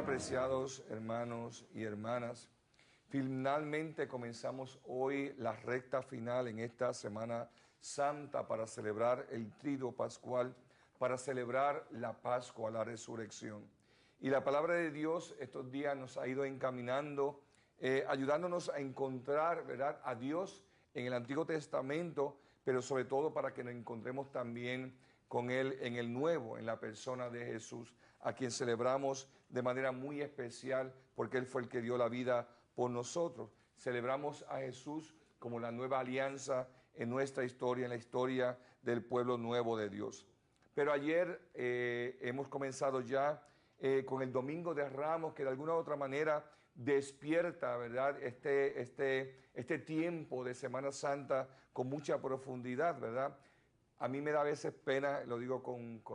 apreciados hermanos y hermanas, finalmente comenzamos hoy la recta final en esta Semana Santa para celebrar el Triduo Pascual, para celebrar la Pascua, la resurrección. Y la palabra de Dios estos días nos ha ido encaminando, ayudándonos a encontrar, ¿verdad?, a Dios en el Antiguo Testamento, pero sobre todo para que nos encontremos también con Él en el Nuevo, en la persona de Jesús, a quien celebramos de manera muy especial porque Él fue el que dio la vida por nosotros. Celebramos a Jesús como la nueva alianza en nuestra historia, en la historia del pueblo nuevo de Dios. Pero ayer hemos comenzado ya con el Domingo de Ramos, que de alguna u otra manera despierta, ¿verdad?, este tiempo de Semana Santa con mucha profundidad, ¿verdad? A mí me da a veces pena, lo digo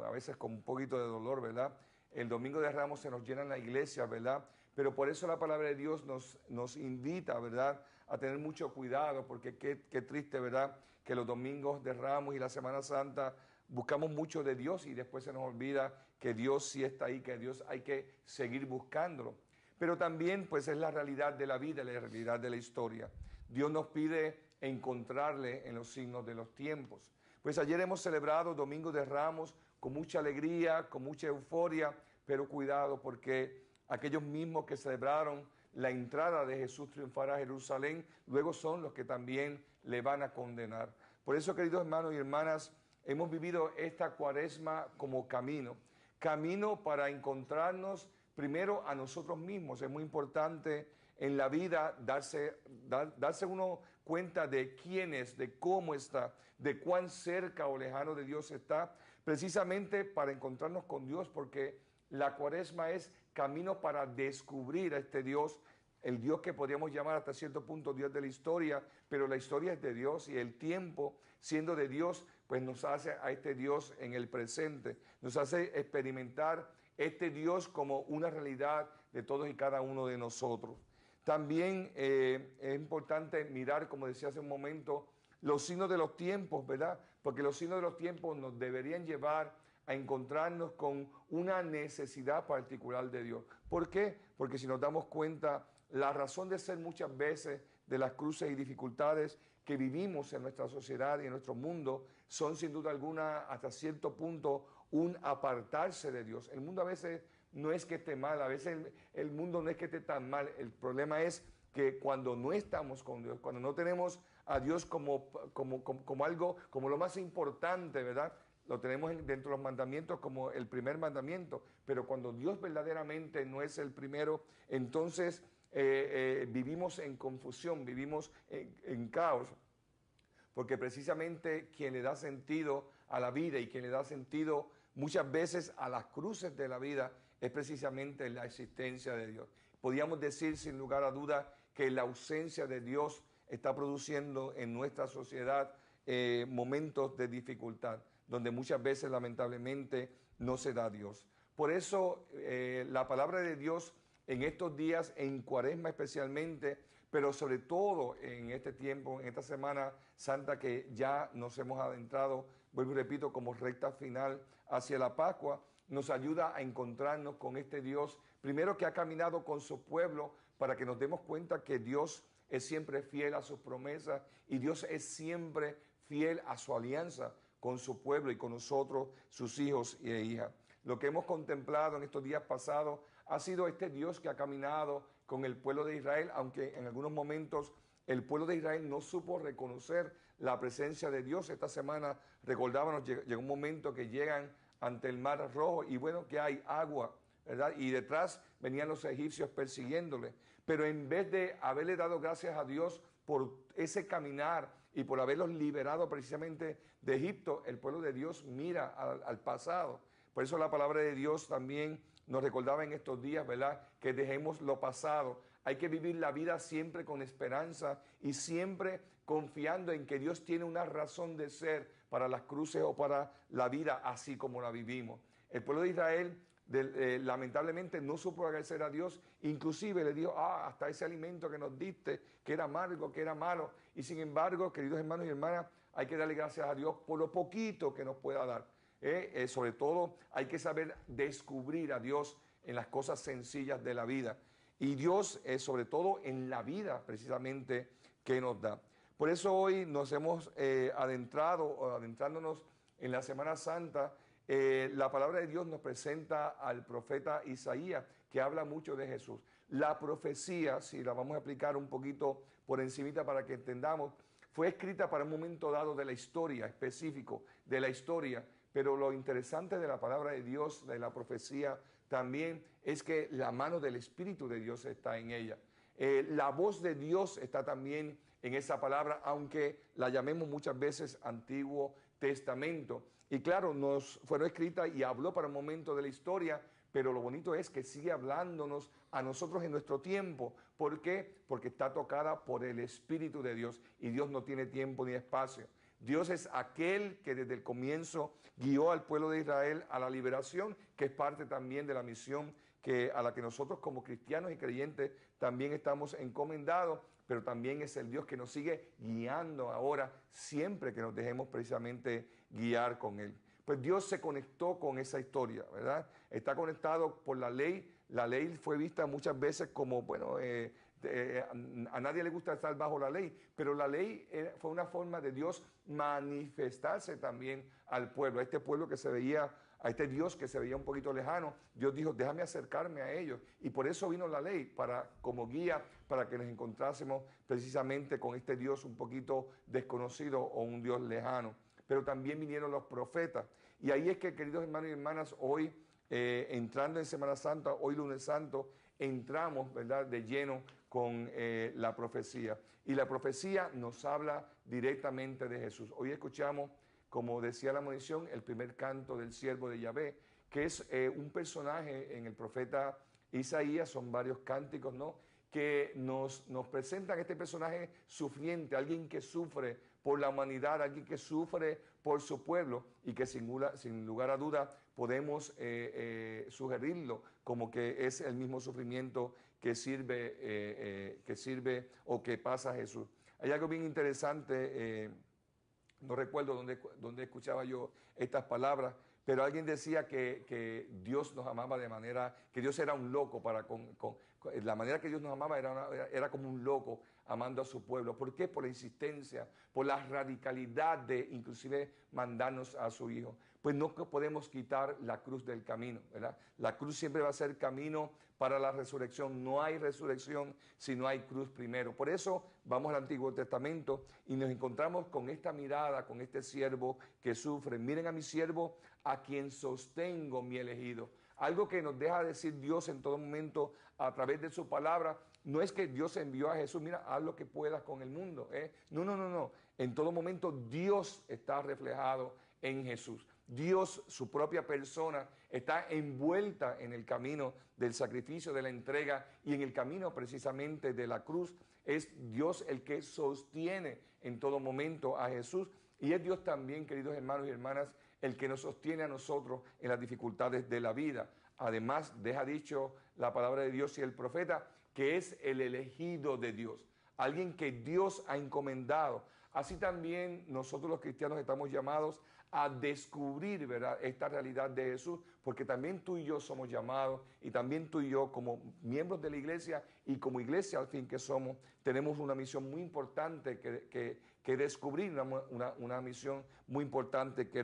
a veces con un poquito de dolor, ¿verdad? El Domingo de Ramos se nos llena en la iglesia, ¿verdad? Pero por eso la palabra de Dios nos invita, ¿verdad?, a tener mucho cuidado, porque qué triste, ¿verdad?, que los Domingos de Ramos y la Semana Santa buscamos mucho de Dios y después se nos olvida que Dios sí está ahí, que Dios hay que seguir buscándolo. Pero también pues es la realidad de la vida, la realidad de la historia. Dios nos pide encontrarle en los signos de los tiempos. Pues ayer hemos celebrado Domingo de Ramos con mucha alegría, con mucha euforia, pero cuidado porque aquellos mismos que celebraron la entrada de Jesús triunfar a Jerusalén, luego son los que también le van a condenar. Por eso, queridos hermanos y hermanas, hemos vivido esta Cuaresma como camino para encontrarnos primero a nosotros mismos. Es muy importante en la vida darse uno cuenta de quién es, de cómo está, de cuán cerca o lejano de Dios está, precisamente para encontrarnos con Dios, porque la Cuaresma es camino para descubrir a este Dios, el Dios que podríamos llamar hasta cierto punto Dios de la historia, pero la historia es de Dios y el tiempo, siendo de Dios, pues nos hace a este Dios en el presente, nos hace experimentar este Dios como una realidad de todos y cada uno de nosotros. También es importante mirar, como decía hace un momento, los signos de los tiempos, ¿verdad? Porque los signos de los tiempos nos deberían llevar a encontrarnos con una necesidad particular de Dios. ¿Por qué? Porque si nos damos cuenta, la razón de ser muchas veces de las cruces y dificultades que vivimos en nuestra sociedad y en nuestro mundo son sin duda alguna hasta cierto punto un apartarse de Dios. El mundo a veces no es que esté mal, a veces el mundo no es que esté tan mal, el problema es que cuando no estamos con Dios, cuando no tenemos a Dios como algo, como lo más importante, ¿verdad? Lo tenemos dentro de los mandamientos como el primer mandamiento, pero cuando Dios verdaderamente no es el primero, entonces vivimos en confusión, vivimos en caos, porque precisamente quien le da sentido a la vida y quien le da sentido muchas veces a las cruces de la vida es precisamente la existencia de Dios. Podríamos decir sin lugar a duda que la ausencia de Dios está produciendo en nuestra sociedad momentos de dificultad, donde muchas veces lamentablemente no se da Dios. Por eso la palabra de Dios en estos días, en Cuaresma especialmente, pero sobre todo en este tiempo, en esta Semana Santa que ya nos hemos adentrado, vuelvo y repito, como recta final hacia la Pascua, nos ayuda a encontrarnos con este Dios, primero que ha caminado con su pueblo para que nos demos cuenta que Dios es siempre fiel a sus promesas y Dios es siempre fiel a su alianza con su pueblo y con nosotros, sus hijos e hijas. Lo que hemos contemplado en estos días pasados ha sido este Dios que ha caminado con el pueblo de Israel, aunque en algunos momentos el pueblo de Israel no supo reconocer la presencia de Dios. Esta semana, recordábamos, llegó un momento que llegan ante el Mar Rojo y bueno, que hay agua, ¿verdad? Y detrás venían los egipcios persiguiéndole. Pero en vez de haberle dado gracias a Dios por ese caminar y por haberlos liberado precisamente de Egipto, el pueblo de Dios mira al pasado. Por eso la palabra de Dios también nos recordaba en estos días, ¿verdad?, que dejemos lo pasado. Hay que vivir la vida siempre con esperanza y siempre confiando en que Dios tiene una razón de ser para las cruces o para la vida así como la vivimos. El pueblo de Israel lamentablemente no supo agradecer a Dios, inclusive le dijo, hasta ese alimento que nos diste, que era amargo, que era malo, y sin embargo, queridos hermanos y hermanas, hay que darle gracias a Dios por lo poquito que nos pueda dar. Sobre todo hay que saber descubrir a Dios en las cosas sencillas de la vida. Y Dios, sobre todo en la vida precisamente que nos da. Por eso hoy nos hemos adentrándonos en la Semana Santa, la palabra de Dios nos presenta al profeta Isaías, que habla mucho de Jesús. La profecía, si la vamos a explicar un poquito por encimita para que entendamos, fue escrita para un momento dado de la historia, específico de la historia, pero lo interesante de la palabra de Dios, de la profecía también, es que la mano del Espíritu de Dios está en ella. La voz de Dios está también en esa palabra, aunque la llamemos muchas veces Antiguo Testamento. Y claro, nos fueron escritas y habló para un momento de la historia, pero lo bonito es que sigue hablándonos a nosotros en nuestro tiempo. ¿Por qué? Porque está tocada por el Espíritu de Dios y Dios no tiene tiempo ni espacio. Dios es aquel que desde el comienzo guió al pueblo de Israel a la liberación, que es parte también de la misión a la que nosotros como cristianos y creyentes también estamos encomendados, pero también es el Dios que nos sigue guiando ahora, siempre que nos dejemos precisamente guiar con Él. Pues Dios se conectó con esa historia, ¿verdad? Está conectado por la ley. La ley fue vista muchas veces como, bueno, a nadie le gusta estar bajo la ley, pero la ley fue una forma de Dios manifestarse también al pueblo, a este pueblo que se veía, a este Dios que se veía un poquito lejano. Dios dijo, déjame acercarme a ellos, y por eso vino la ley, como guía, para que nos encontrásemos precisamente con este Dios un poquito desconocido o un Dios lejano. Pero también vinieron los profetas, y ahí es que, queridos hermanos y hermanas, hoy, entrando en Semana Santa, hoy lunes santo, entramos, ¿verdad?, de lleno con la profecía. Y la profecía nos habla directamente de Jesús. Hoy escuchamos, como decía la munición, el primer canto del siervo de Yahvé, que es un personaje en el profeta Isaías. Son varios cánticos, ¿no?, que nos presentan este personaje sufriente, alguien que sufre por la humanidad, alguien que sufre por su pueblo, y que sin lugar a duda podemos sugerirlo como que es el mismo sufrimiento que sirve o que pasa Jesús. Hay algo bien interesante, no recuerdo dónde escuchaba yo estas palabras, pero alguien decía que Dios nos amaba de manera, que Dios era un loco la manera que Dios nos amaba era como un loco amando a su pueblo. ¿Por qué? Por la insistencia, por la radicalidad de inclusive mandarnos a su Hijo. Pues no podemos quitar la cruz del camino, ¿verdad? La cruz siempre va a ser camino para la resurrección. No hay resurrección si no hay cruz primero. Por eso vamos al Antiguo Testamento y nos encontramos con esta mirada, con este siervo que sufre. Miren a mi siervo, a quien sostengo, mi elegido. Algo que nos deja decir Dios en todo momento a través de su palabra. No es que Dios envió a Jesús, mira, haz lo que puedas con el mundo. No. En todo momento Dios está reflejado en Jesús. Dios, su propia persona, está envuelta en el camino del sacrificio, de la entrega, y en el camino precisamente de la cruz. Es Dios el que sostiene en todo momento a Jesús, y es Dios también, queridos hermanos y hermanas, el que nos sostiene a nosotros en las dificultades de la vida. Además, deja dicho la palabra de Dios y el profeta, que es el elegido de Dios, alguien que Dios ha encomendado. Así también nosotros los cristianos estamos llamados a descubrir, ¿verdad?, esta realidad de Jesús, porque también tú y yo somos llamados, y también tú y yo como miembros de la iglesia y como iglesia al fin que somos, tenemos una misión muy importante que descubrir, una misión muy importante que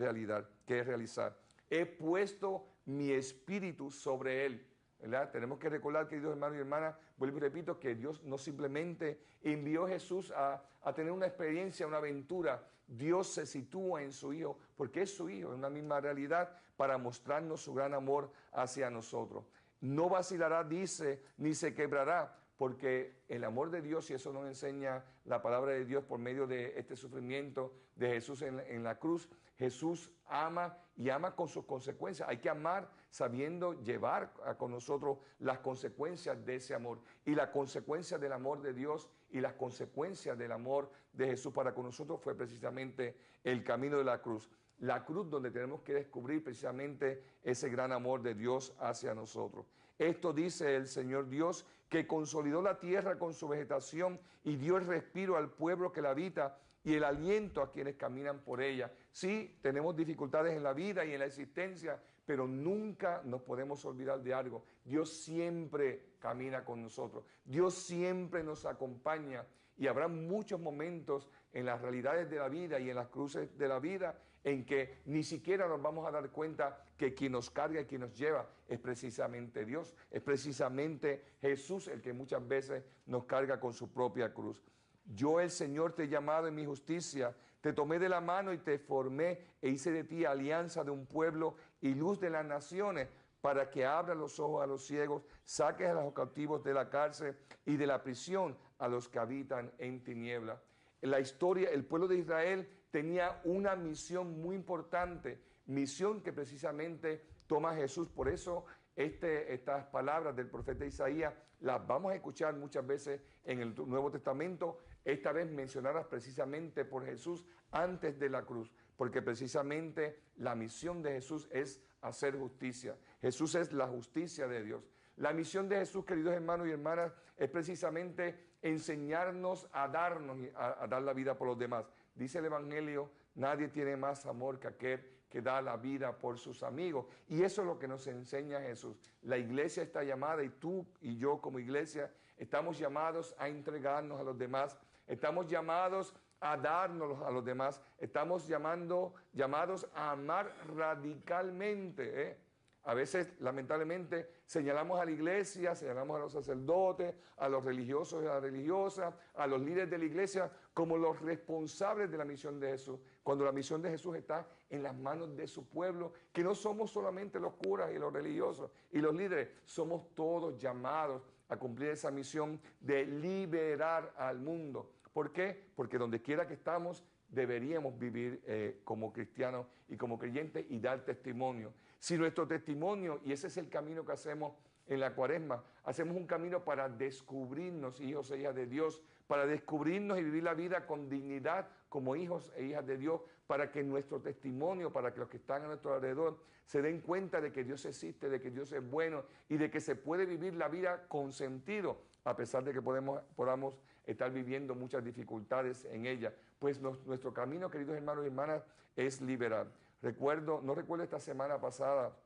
realizar. He puesto mi espíritu sobre él, ¿verdad? Tenemos que recordar, queridos hermanos y hermanas, vuelvo y repito, que Dios no simplemente envió a Jesús a tener una experiencia, una aventura. Dios se sitúa en su Hijo, porque es su Hijo, es una misma realidad, para mostrarnos su gran amor hacia nosotros. No vacilará, dice, ni se quebrará, porque el amor de Dios, y eso nos enseña la palabra de Dios por medio de este sufrimiento de Jesús en la cruz. Jesús ama, y ama con sus consecuencias. Hay que amar sabiendo llevar con nosotros las consecuencias de ese amor. Y la consecuencia del amor de Dios y las consecuencias del amor de Jesús para con nosotros fue precisamente el camino de la cruz. La cruz donde tenemos que descubrir precisamente ese gran amor de Dios hacia nosotros. Esto dice el Señor Dios, que consolidó la tierra con su vegetación y dio el respiro al pueblo que la habita, y el aliento a quienes caminan por ella. Sí, tenemos dificultades en la vida y en la existencia, pero nunca nos podemos olvidar de algo. Dios siempre camina con nosotros. Dios siempre nos acompaña y habrá muchos momentos en las realidades de la vida y en las cruces de la vida en que ni siquiera nos vamos a dar cuenta que quien nos carga y quien nos lleva es precisamente Dios, es precisamente Jesús el que muchas veces nos carga con su propia cruz. Yo, el Señor, te he llamado en mi justicia, te tomé de la mano y te formé e hice de ti alianza de un pueblo y luz de las naciones, para que abras los ojos a los ciegos, saques a los cautivos de la cárcel y de la prisión a los que habitan en tinieblas. En la historia, el pueblo de Israel tenía una misión muy importante, misión que precisamente toma Jesús. Por eso estas palabras del profeta Isaías las vamos a escuchar muchas veces en el Nuevo Testamento, esta vez mencionadas precisamente por Jesús antes de la cruz, porque precisamente la misión de Jesús es hacer justicia. Jesús es la justicia de Dios. La misión de Jesús, queridos hermanos y hermanas, es precisamente enseñarnos a darnos, a dar la vida por los demás. Dice el Evangelio, nadie tiene más amor que aquel que da la vida por sus amigos. Y eso es lo que nos enseña Jesús. La iglesia está llamada, y tú y yo como iglesia estamos llamados a entregarnos a los demás. Estamos llamados a darnos a los demás. Estamos llamados a amar radicalmente, A veces, lamentablemente, señalamos a la iglesia, señalamos a los sacerdotes, a los religiosos y a las religiosas, a los líderes de la iglesia como los responsables de la misión de Jesús, cuando la misión de Jesús está en las manos de su pueblo, que no somos solamente los curas y los religiosos y los líderes, somos todos llamados a cumplir esa misión de liberar al mundo. ¿Por qué? Porque donde quiera que estamos, deberíamos vivir como cristianos y como creyentes y dar testimonio. Si nuestro testimonio, y ese es el camino que hacemos en la Cuaresma, hacemos un camino para descubrirnos hijos e hijas de Dios, para descubrirnos y vivir la vida con dignidad como hijos e hijas de Dios, para que nuestro testimonio, para que los que están a nuestro alrededor se den cuenta de que Dios existe, de que Dios es bueno y de que se puede vivir la vida con sentido, a pesar de que podamos estar viviendo muchas dificultades en ella. Pues nuestro camino, queridos hermanos y hermanas, es liberar. No recuerdo esta semana pasada,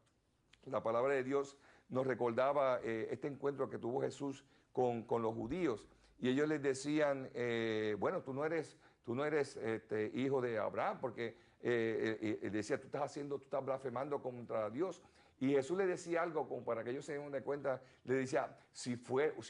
la palabra de Dios nos recordaba este encuentro que tuvo Jesús con los judíos. Y ellos les decían, bueno, tú no eres hijo de Abraham, porque decía, tú estás blasfemando contra Dios. Y Jesús le decía algo como para que ellos se den de cuenta, le decía, si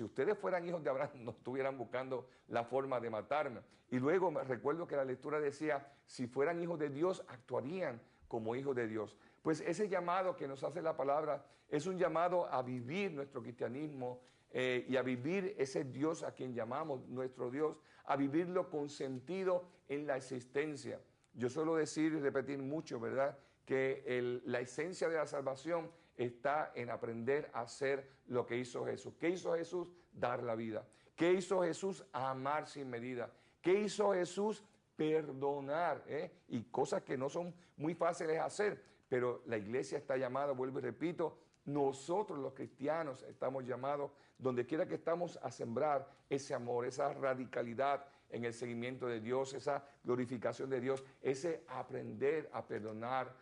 ustedes fueran hijos de Abraham, no estuvieran buscando la forma de matarme. Y luego me recuerdo que la lectura decía, si fueran hijos de Dios, actuarían como hijos de Dios. Pues ese llamado que nos hace la palabra es un llamado a vivir nuestro cristianismo y a vivir ese Dios a quien llamamos nuestro Dios, a vivirlo con sentido en la existencia. Yo suelo decir y repetir mucho, ¿verdad?, que la esencia de la salvación está en aprender a hacer lo que hizo Jesús. ¿Qué hizo Jesús? Dar la vida. ¿Qué hizo Jesús? Amar sin medida. ¿Qué hizo Jesús? Perdonar, y cosas que no son muy fáciles de hacer, pero la iglesia está llamada, vuelvo y repito, nosotros los cristianos estamos llamados, donde quiera que estamos, a sembrar ese amor, esa radicalidad en el seguimiento de Dios, esa glorificación de Dios, ese aprender a perdonar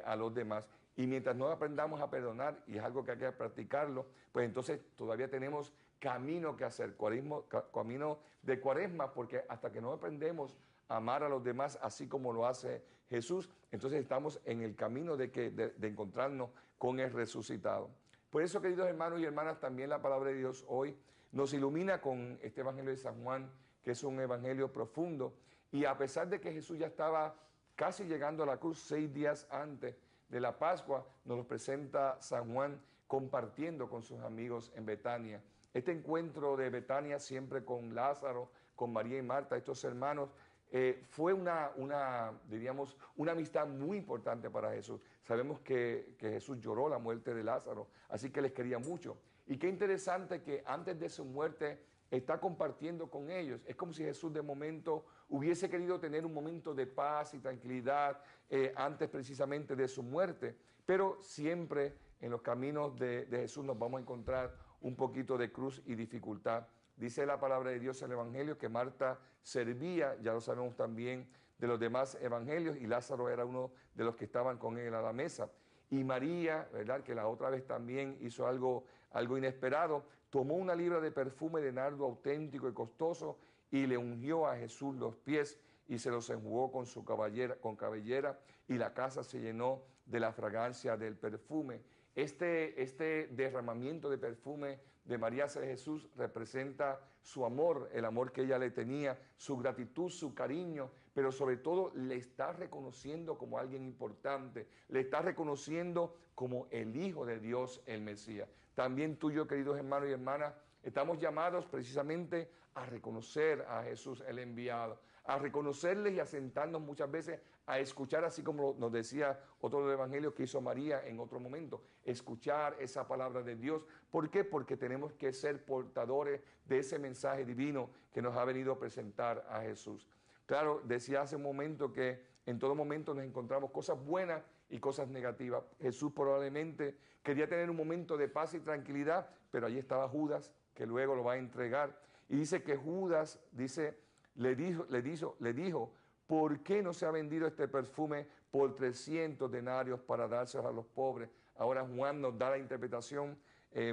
a los demás. Y mientras no aprendamos a perdonar, y es algo que hay que practicarlo, pues entonces todavía tenemos camino que hacer, camino de Cuaresma, porque hasta que no aprendemos a amar a los demás así como lo hace Jesús, entonces estamos en el camino de encontrarnos con el resucitado. Por eso, queridos hermanos y hermanas, también la palabra de Dios hoy nos ilumina con este Evangelio de San Juan, que es un evangelio profundo, y a pesar de que Jesús ya estaba casi llegando a la cruz 6 días antes de la Pascua, nos lo presenta San Juan compartiendo con sus amigos en Betania. Este encuentro de Betania siempre con Lázaro, con María y Marta, estos hermanos, fue diríamos, una amistad muy importante para Jesús. Sabemos que Jesús lloró la muerte de Lázaro, así que les quería mucho. Y qué interesante que antes de su muerte está compartiendo con ellos. Es como si Jesús de momento hubiese querido tener un momento de paz y tranquilidad antes precisamente de su muerte. Pero siempre en los caminos de Jesús nos vamos a encontrar un poquito de cruz y dificultad. Dice la palabra de Dios en el Evangelio que Marta servía, ya lo sabemos también de los demás evangelios, y Lázaro era uno de los que estaban con él a la mesa. Y María, ¿verdad?, que la otra vez también hizo algo inesperado, tomó una libra de perfume de nardo auténtico y costoso y le ungió a Jesús los pies y se los enjugó con su cabellera, y la casa se llenó de la fragancia del perfume. Este derramamiento de perfume de María hacia Jesús representa su amor, el amor que ella le tenía, su gratitud, su cariño, pero sobre todo le está reconociendo como alguien importante, le está reconociendo como el Hijo de Dios, el Mesías. También tú y yo, queridos hermanos y hermanas, estamos llamados precisamente a reconocer a Jesús el enviado, a reconocerle y a sentarnos muchas veces a escuchar, así como nos decía otro del Evangelio que hizo María en otro momento, escuchar esa palabra de Dios. ¿Por qué? Porque tenemos que ser portadores de ese mensaje divino que nos ha venido a presentar a Jesús. Claro, decía hace un momento que en todo momento nos encontramos cosas buenas y cosas negativas. Jesús probablemente quería tener un momento de paz y tranquilidad, pero allí estaba Judas, que luego lo va a entregar. Y dice que Judas, le dijo, ¿por qué no se ha vendido este perfume por 300 denarios para dárselos a los pobres? Ahora Juan nos da la interpretación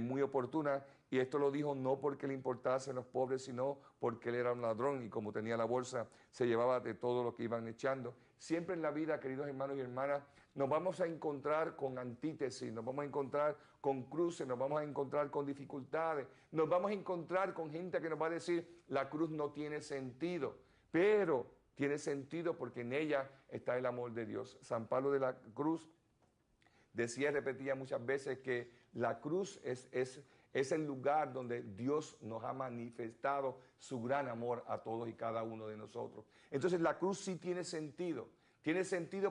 muy oportuna, y esto lo dijo no porque le importasen los pobres, sino porque él era un ladrón y como tenía la bolsa se llevaba de todo lo que iban echando. Siempre en la vida, queridos hermanos y hermanas, nos vamos a encontrar con antítesis, nos vamos a encontrar con cruces, nos vamos a encontrar con dificultades, nos vamos a encontrar con gente que nos va a decir la cruz no tiene sentido, pero tiene sentido porque en ella está el amor de Dios. San Pablo de la Cruz decía y repetía muchas veces que la cruz es el lugar donde Dios nos ha manifestado su gran amor a todos y cada uno de nosotros. Entonces la cruz sí tiene sentido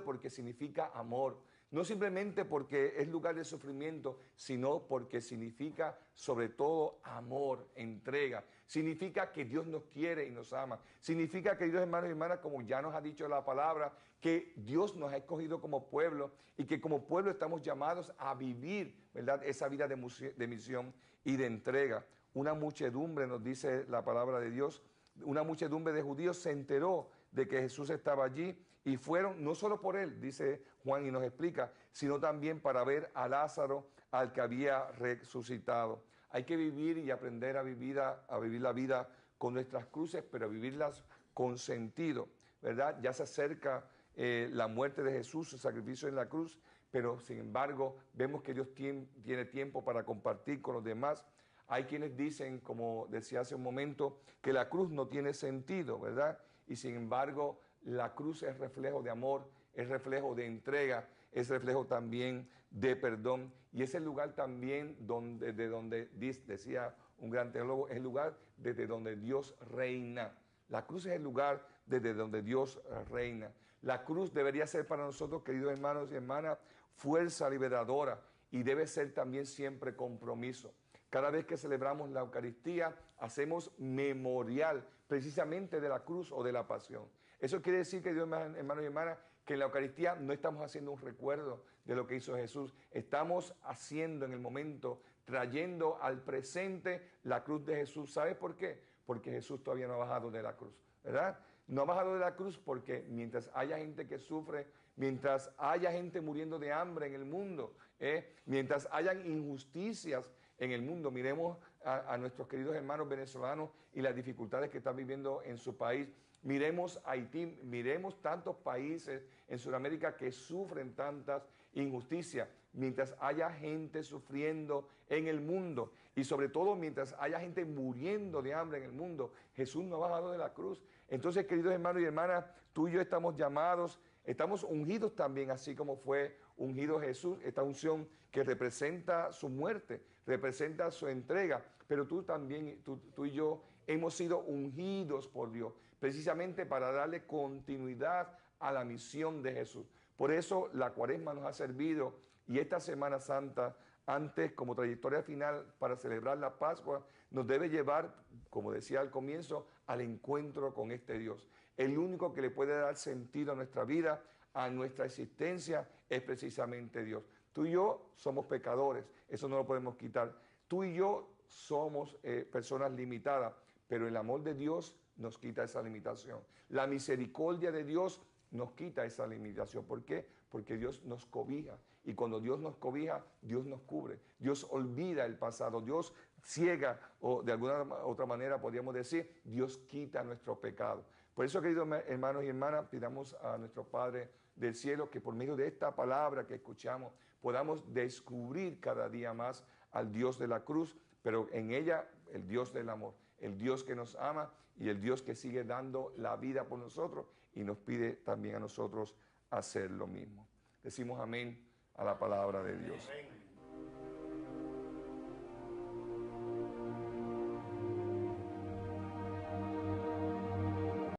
porque significa amor. No simplemente porque es lugar de sufrimiento, sino porque significa sobre todo amor, entrega. Significa que Dios nos quiere y nos ama. Significa, queridos hermanos y hermanas, como ya nos ha dicho la palabra, que Dios nos ha escogido como pueblo y que como pueblo estamos llamados a vivir, ¿verdad?, esa vida de misión y de entrega. Una muchedumbre, nos dice la palabra de Dios, una muchedumbre de judíos se enteró de que Jesús estaba allí y fueron no solo por él, dice Juan y nos explica, sino también para ver a Lázaro, al que había resucitado. Hay que vivir y aprender a vivir la vida con nuestras cruces, pero a vivirlas con sentido, ¿verdad? Ya se acerca la muerte de Jesús, su sacrificio en la cruz, pero sin embargo vemos que Dios tiene tiempo para compartir con los demás. Hay quienes dicen, como decía hace un momento, que la cruz no tiene sentido, ¿verdad? Y sin embargo, la cruz es reflejo de amor, es reflejo de entrega, es reflejo también de perdón. Y es el lugar también de donde decía un gran teólogo, es el lugar desde donde Dios reina. La cruz es el lugar desde donde Dios reina. La cruz debería ser para nosotros, queridos hermanos y hermanas, fuerza liberadora, y debe ser también siempre compromiso. Cada vez que celebramos la Eucaristía, hacemos memorial precisamente de la cruz o de la pasión. Eso quiere decir, queridos hermanos y hermanas, que en la Eucaristía no estamos haciendo un recuerdo de lo que hizo Jesús. Estamos haciendo en el momento, trayendo al presente la cruz de Jesús. ¿Sabes por qué? Porque Jesús todavía no ha bajado de la cruz, ¿verdad? No ha bajado de la cruz porque mientras haya gente que sufre, mientras haya gente muriendo de hambre en el mundo, mientras hayan injusticias en el mundo, miremos a nuestros queridos hermanos venezolanos y las dificultades que están viviendo en su país. Miremos Haití, miremos tantos países en Sudamérica que sufren tantas injusticias. Mientras haya gente sufriendo en el mundo y sobre todo mientras haya gente muriendo de hambre en el mundo, Jesús no ha bajado de la cruz. Entonces, queridos hermanos y hermanas, tú y yo estamos llamados, estamos ungidos también, así como fue ungido Jesús, esta unción que representa su muerte, representa su entrega, pero tú también, tú y yo hemos sido ungidos por Dios, precisamente para darle continuidad a la misión de Jesús. Por eso la Cuaresma nos ha servido, y esta Semana Santa, antes como trayectoria final para celebrar la Pascua, nos debe llevar, como decía al comienzo, al encuentro con este Dios. El único que le puede dar sentido a nuestra vida, a nuestra existencia, es precisamente Dios. Tú y yo somos pecadores, eso no lo podemos quitar. Tú y yo somos personas limitadas, pero el amor de Dios nos quita esa limitación. La misericordia de Dios nos quita esa limitación. ¿Por qué? Porque Dios nos cobija. Y cuando Dios nos cobija, Dios nos cubre. Dios olvida el pasado. Dios ciega, o de alguna otra manera podríamos decir, Dios quita nuestro pecado. Por eso, queridos hermanos y hermanas, pidamos a nuestro Padre del cielo que por medio de esta palabra que escuchamos podamos descubrir cada día más al Dios de la cruz, pero en ella el Dios del amor, el Dios que nos ama y el Dios que sigue dando la vida por nosotros y nos pide también a nosotros hacer lo mismo. Decimos amén a la palabra de Dios.